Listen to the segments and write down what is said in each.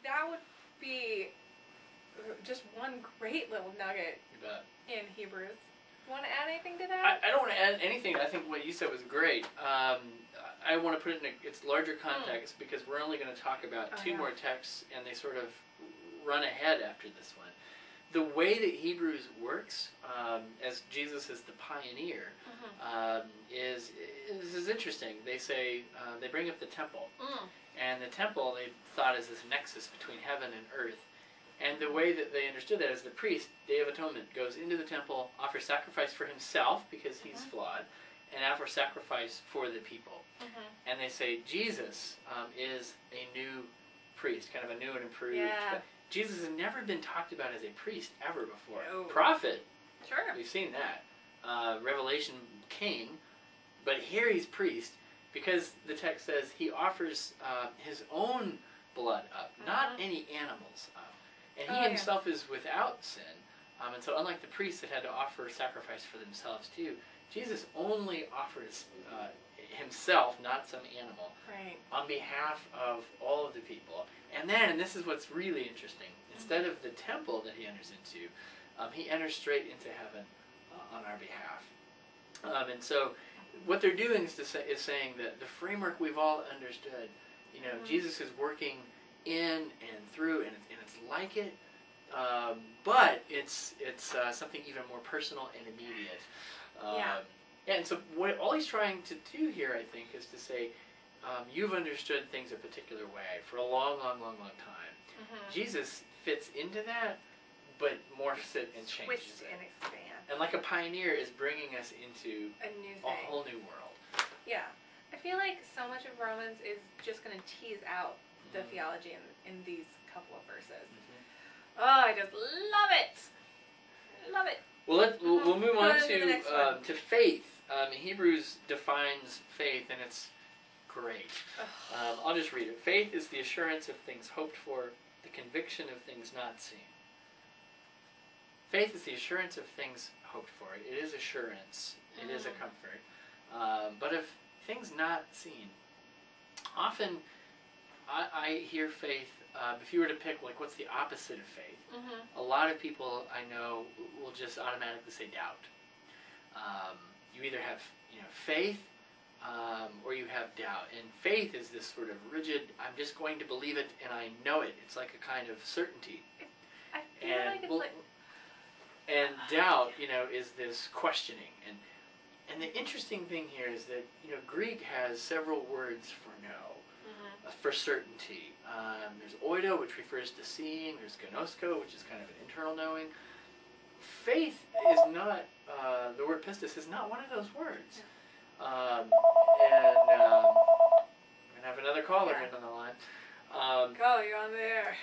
that would be just one great little nugget in Hebrews. Want to add anything to that? I don't want to add anything. I think what you said was great. I want to put it in its larger context because we're only going to talk about two more texts, and they sort of run ahead after this one. The way that Hebrews works, as Jesus is the pioneer, is interesting. They say, they bring up the temple. And the temple they thought is this nexus between heaven and earth. And the way that they understood that is the priest, Day of Atonement, goes into the temple, offers sacrifice for himself because he's flawed, and offers sacrifice for the people. And they say Jesus is a new priest, kind of a new and improved. Jesus has never been talked about as a priest ever before. Prophet, we've seen that. Revelation, king, but here he's priest because the text says he offers his own blood up, not any animals up. And he himself is without sin. And so unlike the priests that had to offer sacrifice for themselves too, Jesus only offers himself, not some animal, on behalf of all of the people. And then, and this is what's really interesting, instead of the temple that he enters into, he enters straight into heaven on our behalf. And so what they're doing is saying that the framework we've all understood, you know, Jesus is working in and through, and it's like it, but it's something even more personal and immediate. And so what all he's trying to do here, I think, is to say, you've understood things a particular way for a long, long, long, long time. Jesus fits into that, but morphs it and changes it. And expand. And like a pioneer is bringing us into a new thing. A whole new world. Yeah. I feel like so much of Romans is just going to tease out the theology in these couple of verses. Oh, I just love it. Love it. Well, we'll move on to faith. Hebrews defines faith, and it's great. I'll just read it. Faith is the assurance of things hoped for, the conviction of things not seen. Faith is the assurance of things hoped for. It is assurance. It is a comfort. But of things not seen. Often, I hear faith, if you were to pick, like, what's the opposite of faith? A lot of people I know will just automatically say doubt. You either have, faith, or you have doubt. And faith is this sort of rigid, I'm just going to believe it and I know it. It's like a kind of certainty. I feel like it's like... And doubt, is this questioning. And the interesting thing here is that, Greek has several words for no, for certainty. There's oido, which refers to seeing. There's gnosko, which is kind of an internal knowing. Faith is not, the word pistis is not one of those words. And we're going to have another caller in on the line. Go, you're on the air.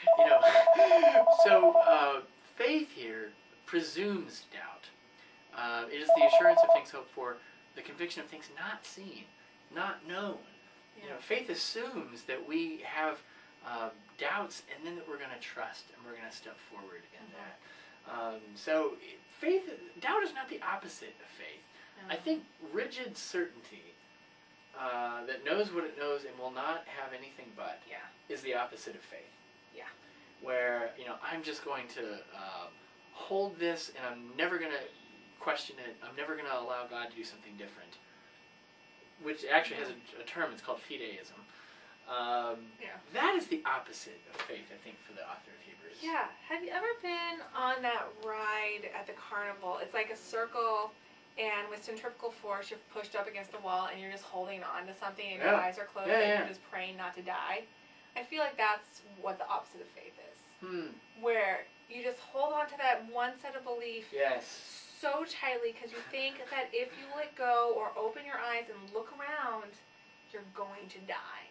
So faith here presumes doubt. It is the assurance of things hoped for, the conviction of things not seen, not known. Faith assumes that we have doubts, and then that we're going to trust, and we're going to step forward in that. So faith, doubt is not the opposite of faith. I think rigid certainty that knows what it knows and will not have anything but is the opposite of faith. Where, I'm just going to hold this, and I'm never going to question it. I'm never going to allow God to do something different. Which actually has a term, it's called fideism. That is the opposite of faith, I think, for the author of Hebrews. Yeah. Have you ever been on that ride at the carnival? It's like a circle, and with centrifugal force, you're pushed up against the wall, and you're just holding on to something, and your eyes are closed, and you're just praying not to die. I feel like that's what the opposite of faith is. Where you just hold on to that one set of belief so tightly because you think that if you let go or open your eyes and look around, you're going to die.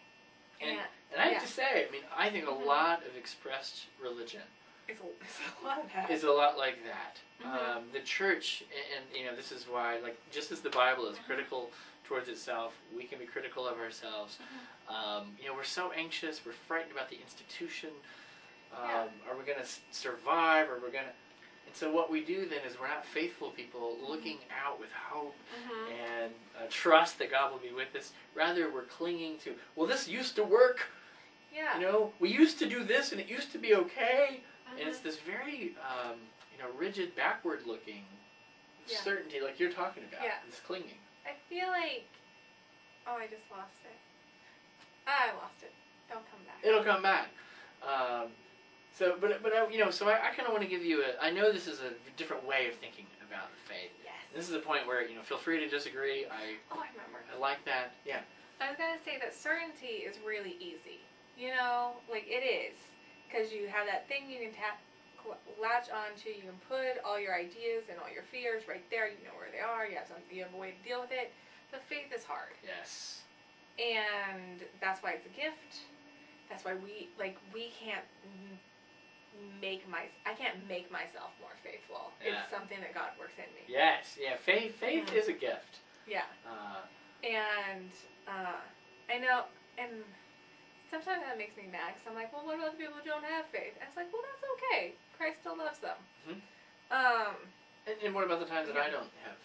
And I have to say, I think a lot of expressed religion is a lot of that. Is a lot like that. The church, and this is why, like, just as the Bible is critical towards itself, we can be critical of ourselves. We're so anxious, we're frightened about the institution. Are we going to survive? Or we're going to... And so what we do then is we're not faithful people looking out with hope and trust that God will be with us. Rather, we're clinging to, well, this used to work, Yeah. You know, we used to do this and it used to be okay. And it's this very, rigid, backward-looking certainty, like you're talking about. Yeah. This clinging. I feel like, I just lost it. I lost it. Don't come back. It'll come back. So I kind of want to give you I know this is a different way of thinking about faith. Yes. This is a point where, feel free to disagree. I remember. I like that. Yeah. I was going to say that certainty is really easy. Like it is. Because you have that thing you can latch onto. You can put all your ideas and all your fears right there. You know where they are. You have a way to deal with it. But faith is hard. Yes. And that's why it's a gift. That's why we can't I can't make myself more faithful. Yeah. It's something that God works in me. Yes. Yeah. Faith is a gift. Yeah. And I know, and sometimes that makes me mad because I'm like, well, what about the people who don't have faith? And it's like, well, that's okay. Christ still loves them. And what about the times that I don't have?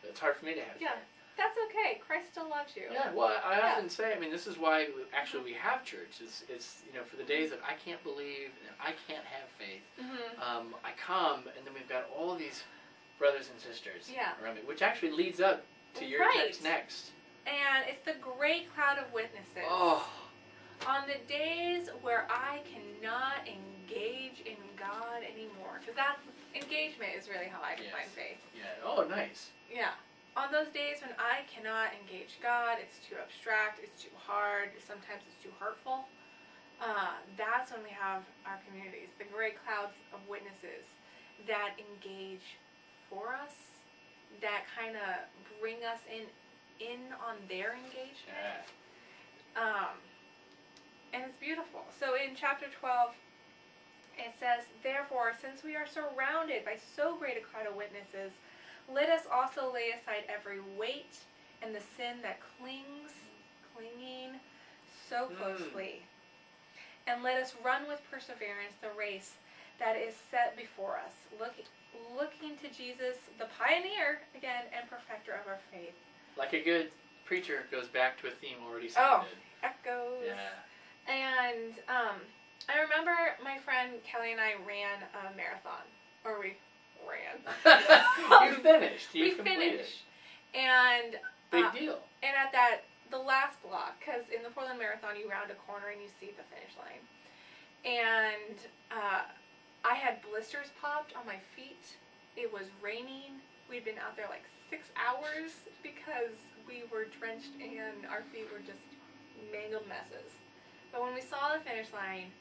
It's hard for me to have faith. That's okay. Christ still loves you. Yeah, well, I often say, this is why we have church. It's for the days that I can't believe and I can't have faith. I come, and then we've got all these brothers and sisters around me, which actually leads up to your text next. And it's the great cloud of witnesses. Oh. On the days where I cannot engage in God anymore, because that engagement is really how I define faith. Yeah. Oh, nice. Yeah. On those days when I cannot engage God, it's too abstract, it's too hard, sometimes it's too hurtful, that's when we have our communities, the great clouds of witnesses that engage for us, that kind of bring us in on their engagement. And it's beautiful. So in chapter 12, it says, "Therefore, since we are surrounded by so great a cloud of witnesses, let us also lay aside every weight and the sin that clinging so closely. And let us run with perseverance the race that is set before us, looking to Jesus, the pioneer, again, and perfecter of our faith." Like a good preacher, goes back to a theme already sounded. Echoes. Yeah. And I remember my friend Kelly and I ran a marathon. Or we ran. You finished. We finished. And big deal. And at the last block, because in the Portland Marathon you round a corner and you see the finish line. And I had blisters popped on my feet. It was raining. We'd been out there like 6 hours because we were drenched and our feet were just mangled messes. But when we saw the finish line,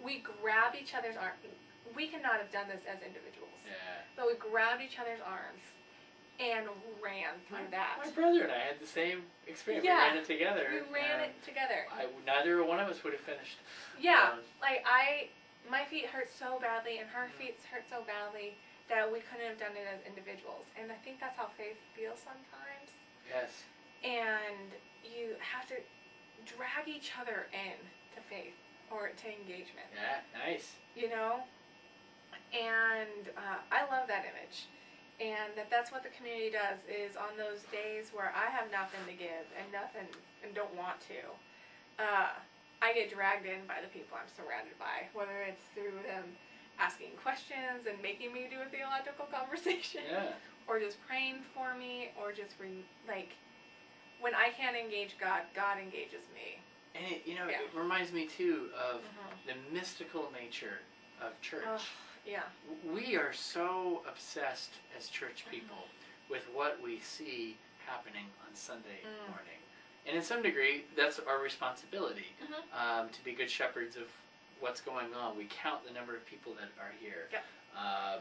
we grabbed each other's arms. We could not have done this as individuals. Yeah. But we grabbed each other's arms and ran through that. My brother and I had the same experience. Yeah. We ran it together. We ran it together. Neither one of us would have finished. Yeah. My feet hurt so badly and her feet hurt so badly that we couldn't have done it as individuals. And I think that's how faith feels sometimes. Yes. And you have to drag each other in to faith or to engagement. Yeah, nice. And I love that image. And that's what the community does, is on those days where I have nothing to give and don't want to, I get dragged in by the people I'm surrounded by, whether it's through them asking questions and making me do a theological conversation, or just praying for me, or just when I can't engage God, God engages me. And it reminds me too of the mystical nature of church. Yeah. We are so obsessed as church people with what we see happening on Sunday morning. And in some degree, that's our responsibility, to be good shepherds of what's going on. We count the number of people that are here. Yep.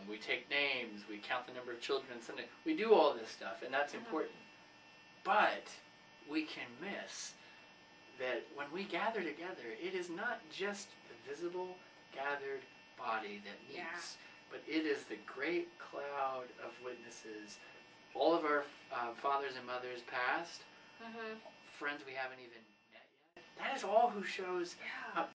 We take names. We count the number of children on Sunday. We do all this stuff, and that's important. But we can miss that when we gather together, it is not just the visible gathered body that meets, but it is the great cloud of witnesses. All of our fathers and mothers past, friends we haven't even met yet. That is all who shows up